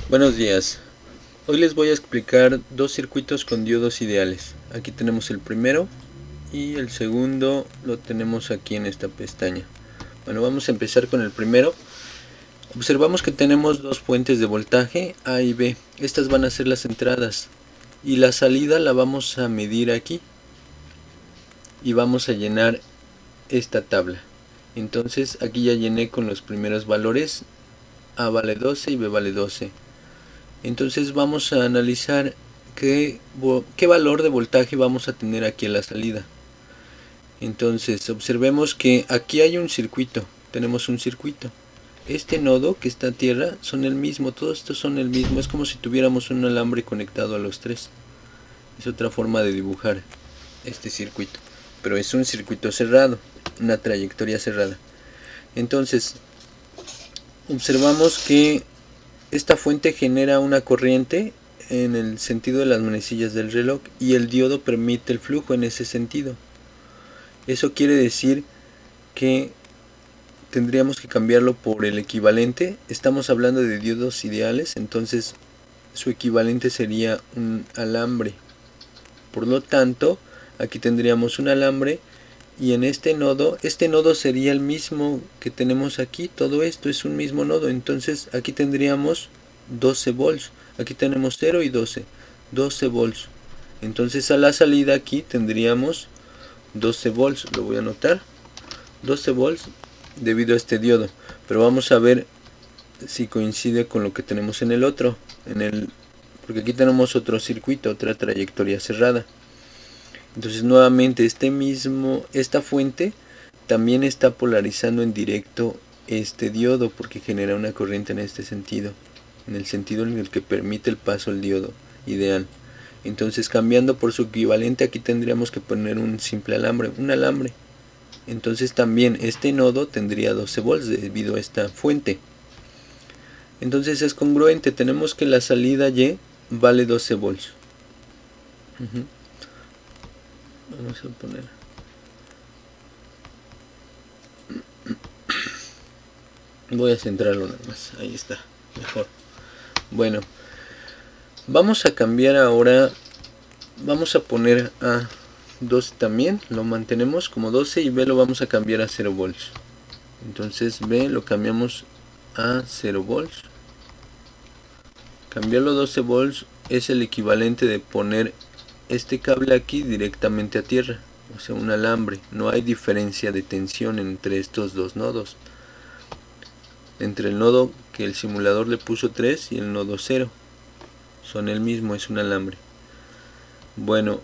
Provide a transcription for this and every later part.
Buenos días. Hoy les voy a explicar dos circuitos con diodos ideales. Aquí tenemos el primero y el segundo lo tenemos aquí en esta pestaña. Bueno, vamos a empezar con el primero. Observamos que tenemos dos fuentes de voltaje A y B. Estas van a ser las entradas y la salida la vamos a medir aquí y vamos a llenar esta tabla. Entonces aquí ya llené con los primeros valores. A vale 12 y B vale 12. Entonces vamos a analizar qué valor de voltaje vamos a tener aquí a la salida. Entonces observemos que aquí hay un circuito, tenemos un circuito. Este nodo que está a tierra son el mismo, todos estos son el mismo, es como si tuviéramos un alambre conectado a los tres. Es otra forma de dibujar este circuito, pero es un circuito cerrado, una trayectoria cerrada. Entonces observamos que esta fuente genera una corriente en el sentido de las manecillas del reloj y el diodo permite el flujo en ese sentido. Eso quiere decir que tendríamos que cambiarlo por el equivalente. Estamos hablando de diodos ideales, entonces su equivalente sería un alambre. Por lo tanto, aquí tendríamos un alambre y en este nodo sería el mismo que tenemos aquí. Todo esto es un mismo nodo, entonces aquí tendríamos 12 volts. Aquí tenemos 0 y 12 volts. Entonces a la salida aquí tendríamos 12 volts, lo voy a anotar, 12 volts debido a este diodo. Pero vamos a ver si coincide con lo que tenemos en el otro, porque aquí tenemos otro circuito, otra trayectoria cerrada. Entonces nuevamente esta fuente también está polarizando en directo este diodo porque genera una corriente en este sentido, en el sentido en el que permite el paso del diodo ideal. Entonces cambiando por su equivalente aquí tendríamos que poner un simple alambre, un alambre. Entonces también este nodo tendría 12 volts debido a esta fuente. Entonces es congruente, tenemos que la salida Y vale 12 volts. Vamos a poner voy a centrarlo nada más, ahí está, mejor. Bueno, vamos a cambiar ahora, vamos a poner a 12 también, lo mantenemos como 12 y B lo vamos a cambiar a 0 volts. Entonces B lo cambiamos a 0 volts. Cambiarlo a 12 volts es el equivalente de poner este cable aquí directamente a tierra, o sea un alambre. No hay diferencia de tensión entre estos dos nodos, entre el nodo que el simulador le puso 3 y el nodo 0, son el mismo, es un alambre. Bueno,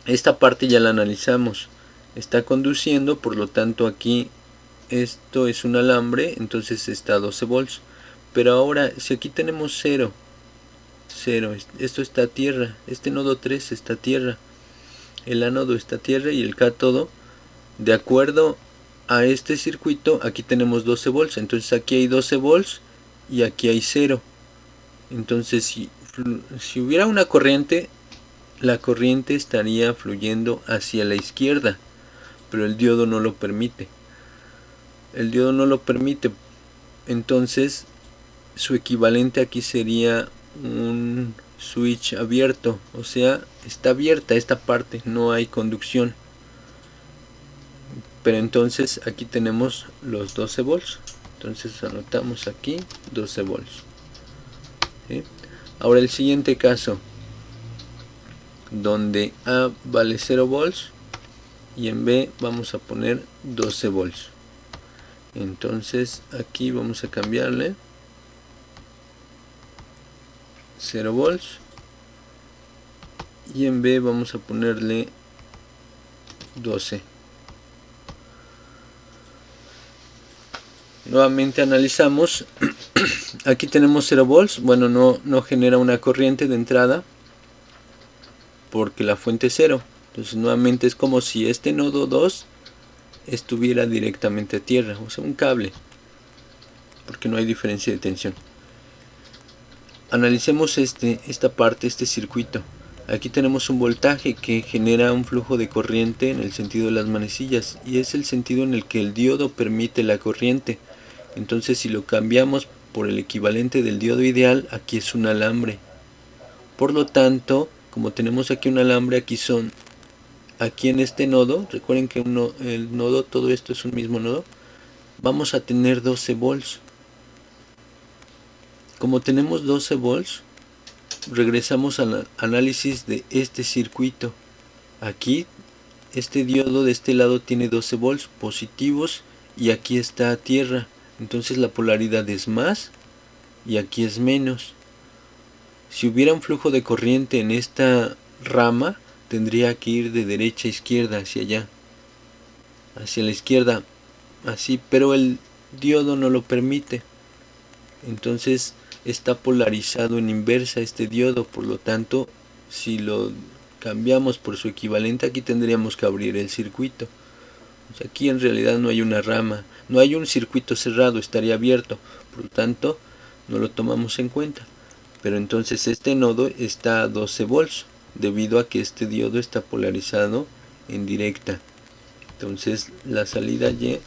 esta parte ya la analizamos, está conduciendo, por lo tanto aquí esto es un alambre, entonces está a 12 volts. Pero ahora si aquí tenemos 0, esto está a tierra, este nodo 3 está a tierra, el ánodo está a tierra y el cátodo, de acuerdo a este circuito, aquí tenemos 12 volts, entonces aquí hay 12 volts y aquí hay 0. Entonces si hubiera una corriente, la corriente estaría fluyendo hacia la izquierda, pero el diodo no lo permite. El diodo no lo permite, entonces su equivalente aquí sería un switch abierto, o sea, está abierta esta parte, no hay conducción. Pero entonces aquí tenemos los 12 volts, entonces anotamos aquí 12 volts. ¿Sí? Ahora el siguiente caso, donde A vale 0 volts y en B vamos a poner 12 volts. Entonces aquí vamos a cambiarle 0 volts y en B vamos a ponerle 12. Nuevamente analizamos, aquí tenemos 0 volts, bueno, no genera una corriente de entrada porque la fuente es 0. Entonces nuevamente es como si este nodo 2 estuviera directamente a tierra, o sea un cable, porque no hay diferencia de tensión. Analicemos esta parte, este circuito. Aquí tenemos un voltaje que genera un flujo de corriente en el sentido de las manecillas y es el sentido en el que el diodo permite la corriente. Entonces si lo cambiamos por el equivalente del diodo ideal, aquí es un alambre. Por lo tanto, como tenemos aquí un alambre, aquí en este nodo, recuerden que el nodo, todo esto es un mismo nodo, vamos a tener 12 volts. Como tenemos 12 volts, regresamos al análisis de este circuito. Aquí este diodo de este lado tiene 12 volts positivos y aquí está a tierra, entonces la polaridad es más y aquí es menos. Si hubiera un flujo de corriente en esta rama, tendría que ir de derecha a izquierda, hacia allá, hacia la izquierda, así, pero el diodo no lo permite, entonces está polarizado en inversa este diodo. Por lo tanto, si lo cambiamos por su equivalente, aquí tendríamos que abrir el circuito. O sea, aquí en realidad no hay una rama, no hay un circuito cerrado, estaría abierto, por lo tanto no lo tomamos en cuenta. Pero entonces este nodo está a 12 volts debido a que este diodo está polarizado en directa. Entonces la salida Y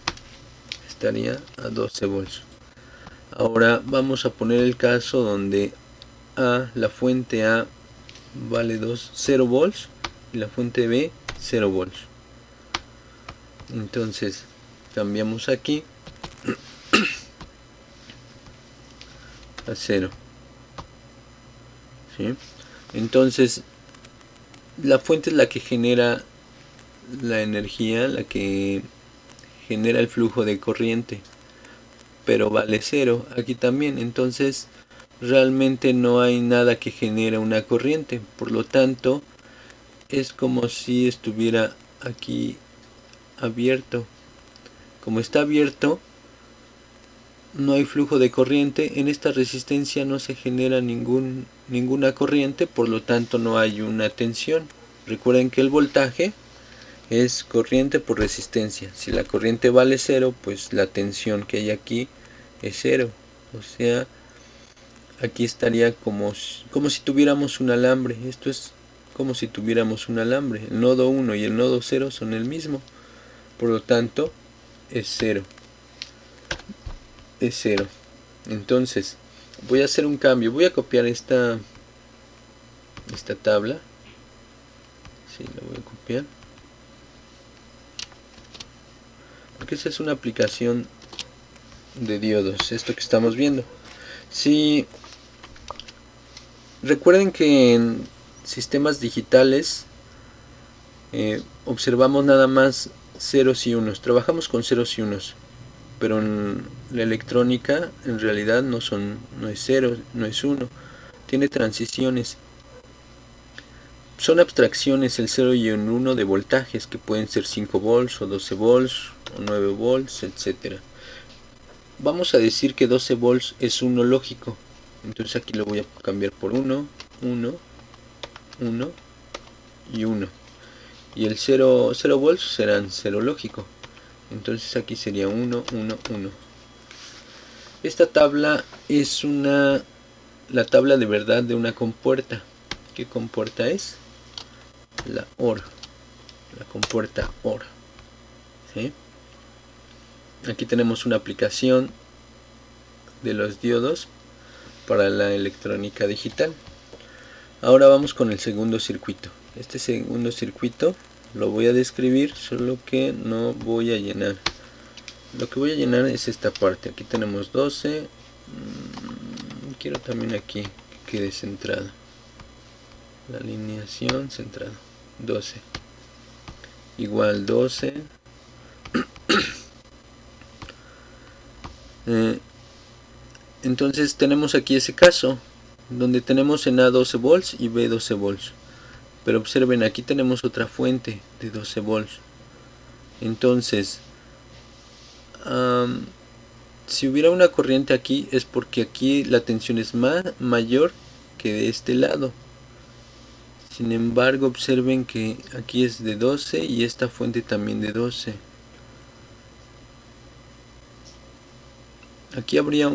estaría a 12 volts. Ahora vamos a poner el caso donde la fuente A vale 0 volts y la fuente B 0 volts. Entonces cambiamos aquí a 0. ¿Sí? Entonces la fuente es la que genera la energía, la que genera el flujo de corriente, pero vale 0 aquí también. Entonces realmente no hay nada que genere una corriente, por lo tanto es como si estuviera aquí abierto. Como está abierto, no hay flujo de corriente, en esta resistencia no se genera ninguna corriente, por lo tanto no hay una tensión. Recuerden que el voltaje es corriente por resistencia. Si la corriente vale 0, pues la tensión que hay aquí es 0. O sea, aquí estaría como si tuviéramos un alambre. Esto es como si tuviéramos un alambre. El nodo 1 y el nodo 0 son el mismo. Por lo tanto, es 0. Es 0. Entonces, voy a hacer un cambio. Voy a copiar esta tabla. Sí, la voy a copiar. Porque esa es una aplicación de diodos, esto que estamos viendo. Si recuerden que en sistemas digitales observamos nada más ceros y unos, trabajamos con ceros y unos, pero en la electrónica en realidad no es 0, no es 1, tiene transiciones. Son abstracciones el 0 y el 1 de voltajes, que pueden ser 5 volts o 12 volts o 9 volts, etc. Vamos a decir que 12 volts es 1 lógico. Entonces aquí lo voy a cambiar por 1, 1, 1 y 1. Y el 0 volts serán 0 lógico. Entonces aquí sería 1, 1, 1. Esta tabla es la tabla de verdad de una compuerta. ¿Qué compuerta es? La OR. La compuerta OR. ¿Sí? Aquí tenemos una aplicación de los diodos para la electrónica digital. Ahora vamos con el segundo circuito. Este segundo circuito lo voy a describir, solo que no voy a llenar. Lo que voy a llenar es esta parte. Aquí tenemos 12. Quiero también aquí que quede centrado. La alineación centrada. 12. Igual 12. Entonces tenemos aquí ese caso donde tenemos en A 12 volts y B 12 volts, pero observen, aquí tenemos otra fuente de 12 volts. Entonces si hubiera una corriente aquí es porque aquí la tensión es mayor que de este lado. Sin embargo, observen que aquí es de 12 y esta fuente también de 12. Aquí habría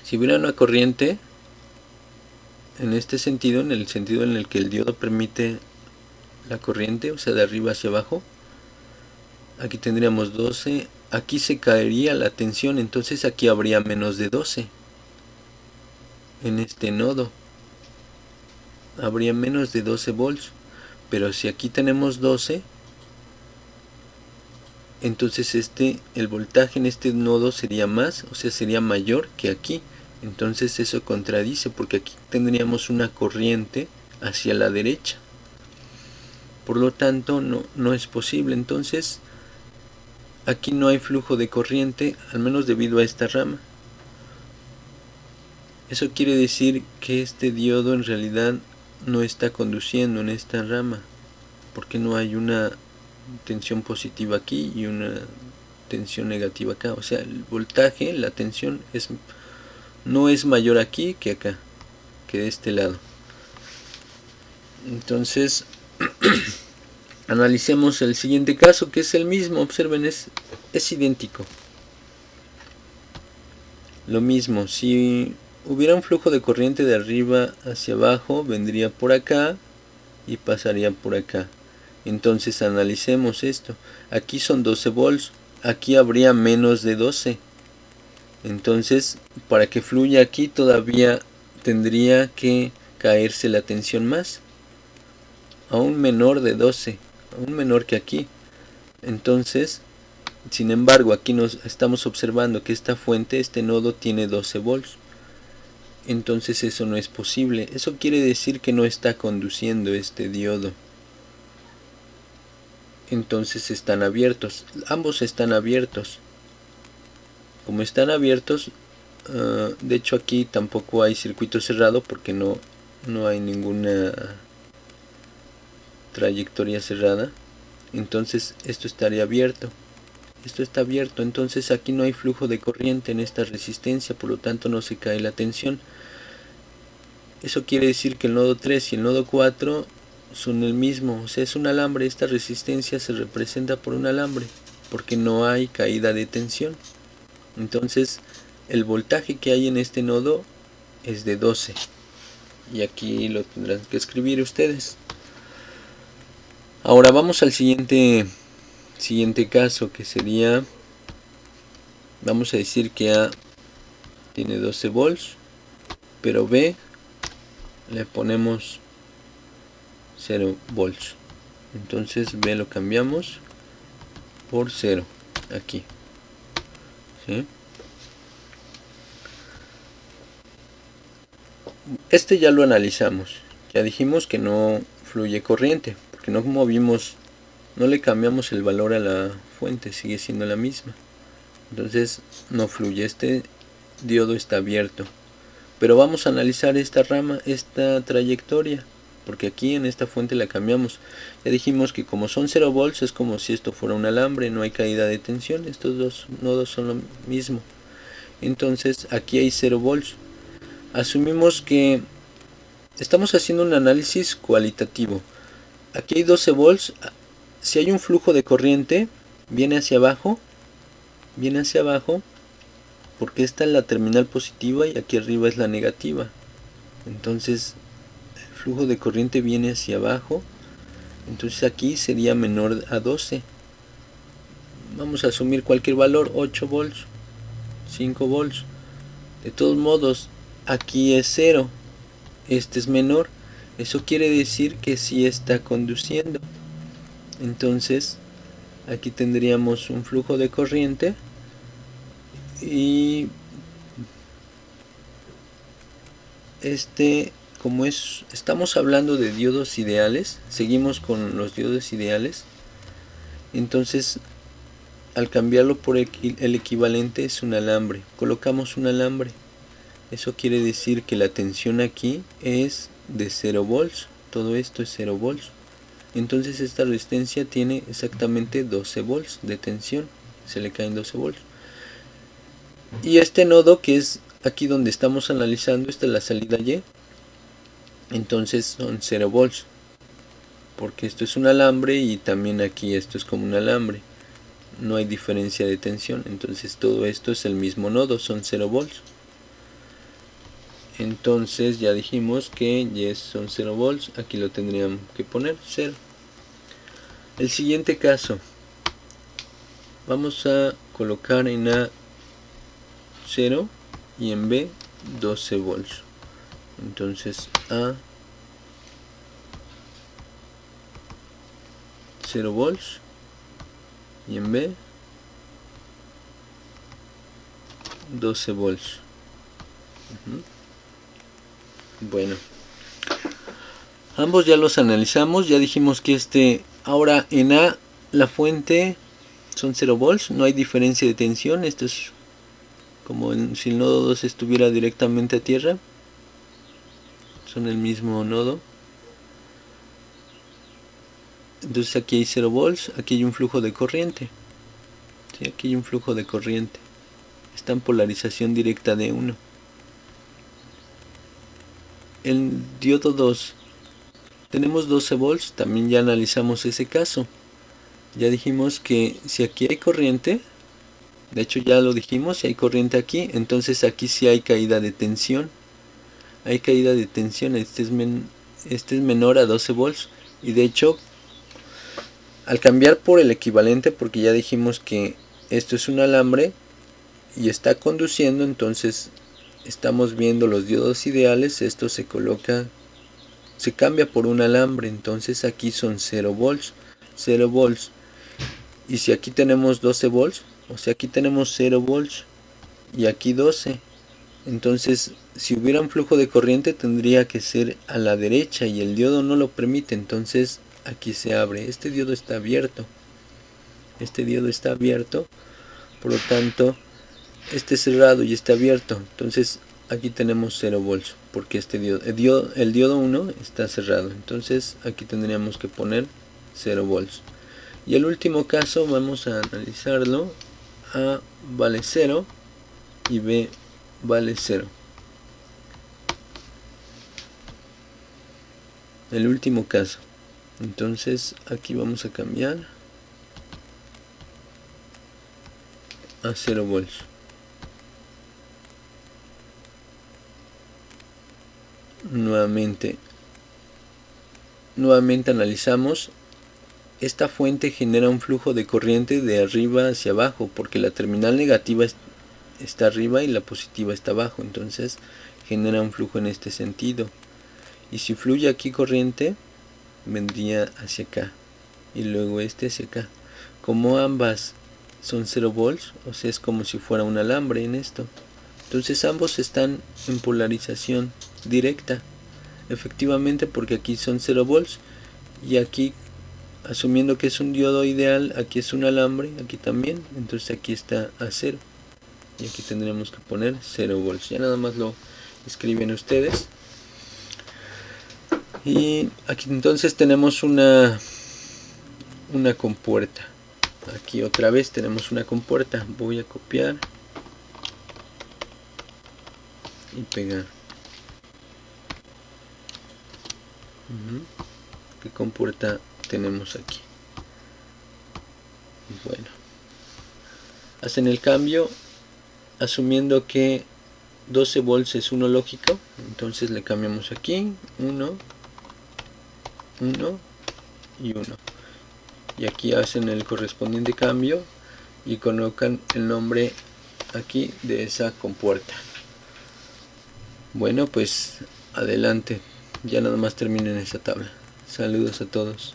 si hubiera una corriente en este sentido, en el sentido en el que el diodo permite la corriente, o sea, de arriba hacia abajo, aquí tendríamos 12 aquí se caería la tensión, entonces aquí habría menos de 12 en este nodo, habría menos de 12 volts, pero si aquí tenemos 12, entonces el voltaje en este nodo sería más, o sea, sería mayor que aquí. Entonces eso contradice, porque aquí tendríamos una corriente hacia la derecha, por lo tanto no es posible. Entonces aquí no hay flujo de corriente, al menos debido a esta rama. Eso quiere decir que este diodo en realidad no está conduciendo en esta rama, porque no hay una tensión positiva aquí y una tensión negativa acá. O sea, el voltaje, la tensión no es mayor aquí que acá, que de este lado. Entonces analicemos el siguiente caso, que es el mismo. Observen, es idéntico. Lo mismo, si hubiera un flujo de corriente de arriba hacia abajo, vendría por acá y pasaría por acá. Entonces analicemos esto. Aquí son 12 volts, aquí habría menos de 12. Entonces, para que fluya aquí todavía tendría que caerse la tensión más, aún menor de 12, aún menor que aquí. Entonces, sin embargo, aquí nos estamos observando que esta fuente, este nodo tiene 12 volts. Entonces eso no es posible. Eso quiere decir que no está conduciendo este diodo. Entonces están abiertos. Ambos están abiertos. Como están abiertos, de hecho aquí tampoco hay circuito cerrado porque no hay ninguna trayectoria cerrada. Entonces esto estaría abierto. Esto está abierto, entonces aquí no hay flujo de corriente en esta resistencia, por lo tanto no se cae la tensión. Eso quiere decir que el nodo 3 y el nodo 4 son el mismo, o sea, es un alambre. Esta resistencia se representa por un alambre, porque no hay caída de tensión. Entonces el voltaje que hay en este nodo es de 12, y aquí lo tendrán que escribir ustedes. Ahora vamos al siguiente caso, que sería, vamos a decir que A tiene 12 volts, pero B le ponemos 0 volts. Entonces B lo cambiamos por 0 aquí, ¿sí? Este ya lo analizamos, ya dijimos que no fluye corriente, porque no movimos, no le cambiamos el valor a la fuente, sigue siendo la misma. Entonces no fluye, este diodo está abierto. Pero vamos a analizar esta rama, esta trayectoria, porque aquí en esta fuente la cambiamos. Ya dijimos que como son 0 volts, es como si esto fuera un alambre, no hay caída de tensión, estos dos nodos son lo mismo. Entonces aquí hay 0 volts. Asumimos que estamos haciendo un análisis cualitativo. Aquí hay 12 volts, si hay un flujo de corriente, viene hacia abajo, porque esta es la terminal positiva y aquí arriba es la negativa. Entonces el flujo de corriente viene hacia abajo, entonces aquí sería menor a 12. Vamos a asumir cualquier valor, 8 volts, 5 volts. De todos modos, aquí es 0, este es menor. Eso quiere decir que sí está conduciendo. Entonces aquí tendríamos un flujo de corriente, y como estamos hablando de diodos ideales, seguimos con los diodos ideales. Entonces al cambiarlo por el equivalente es un alambre, colocamos un alambre. Eso quiere decir que la tensión aquí es de 0 volts, todo esto es 0 volts. Entonces esta resistencia tiene exactamente 12 volts de tensión, se le caen 12 volts. Y este nodo, que es aquí donde estamos analizando, esta es la salida Y, entonces son 0 volts, porque esto es un alambre y también aquí esto es como un alambre, no hay diferencia de tensión. Entonces todo esto es el mismo nodo, son 0 volts. Entonces ya dijimos que Y son 0 volts, aquí lo tendríamos que poner 0. El siguiente caso, vamos a colocar en A 0 y en B 12 volts. Entonces A 0 volts y en B 12 volts. Bueno, ambos ya los analizamos, ya dijimos que ahora en A la fuente son 0 volts, no hay diferencia de tensión, esto es como si el nodo 2 estuviera directamente a tierra, son el mismo nodo. Entonces aquí hay 0 volts, aquí hay un flujo de corriente, ¿sí? Aquí hay un flujo de corriente, está en polarización directa de 1. El diodo 2 tenemos 12 volts, también ya analizamos ese caso. Ya dijimos que si aquí hay corriente, de hecho ya lo dijimos, si hay corriente aquí, entonces aquí sí hay caída de tensión. Hay caída de tensión, este es menor a 12 volts. Y de hecho, al cambiar por el equivalente, porque ya dijimos que esto es un alambre y está conduciendo, entonces estamos viendo los diodos ideales, esto se cambia por un alambre, entonces aquí son 0 volts, 0 volts. Y si aquí tenemos 12 volts, o sea aquí tenemos 0 volts y aquí 12, entonces si hubiera un flujo de corriente tendría que ser a la derecha y el diodo no lo permite, entonces aquí se abre, este diodo está abierto, por lo tanto este cerrado y este abierto, entonces aquí tenemos 0 volts porque el diodo 1 está cerrado, entonces aquí tendríamos que poner 0 volts. Y el último caso vamos a analizarlo. A vale 0 y B vale 0. El último caso. Entonces aquí vamos a cambiar a 0 volts. Nuevamente analizamos. Esta fuente genera un flujo de corriente de arriba hacia abajo porque la terminal negativa está arriba y la positiva está abajo, entonces genera un flujo en este sentido. Y si fluye aquí corriente, vendría hacia acá y luego este hacia acá. Como ambas son 0 volts, o sea es como si fuera un alambre en esto, entonces ambos están en polarización directa, efectivamente, porque aquí son 0 volts y aquí, asumiendo que es un diodo ideal, aquí es un alambre, aquí también, entonces aquí está a 0 y aquí tendremos que poner 0 volts. Ya nada más lo escriben ustedes. Y aquí entonces tenemos una compuerta. Aquí otra vez tenemos una compuerta. Voy a copiar y pegar. ¿Qué compuerta tenemos aquí? Bueno, hacen el cambio asumiendo que 12 volts es uno lógico, entonces le cambiamos aquí 1, 1 y 1, y aquí hacen el correspondiente cambio y colocan el nombre aquí de esa compuerta. Bueno, pues adelante, ya nada más terminen esa tabla. Saludos a todos.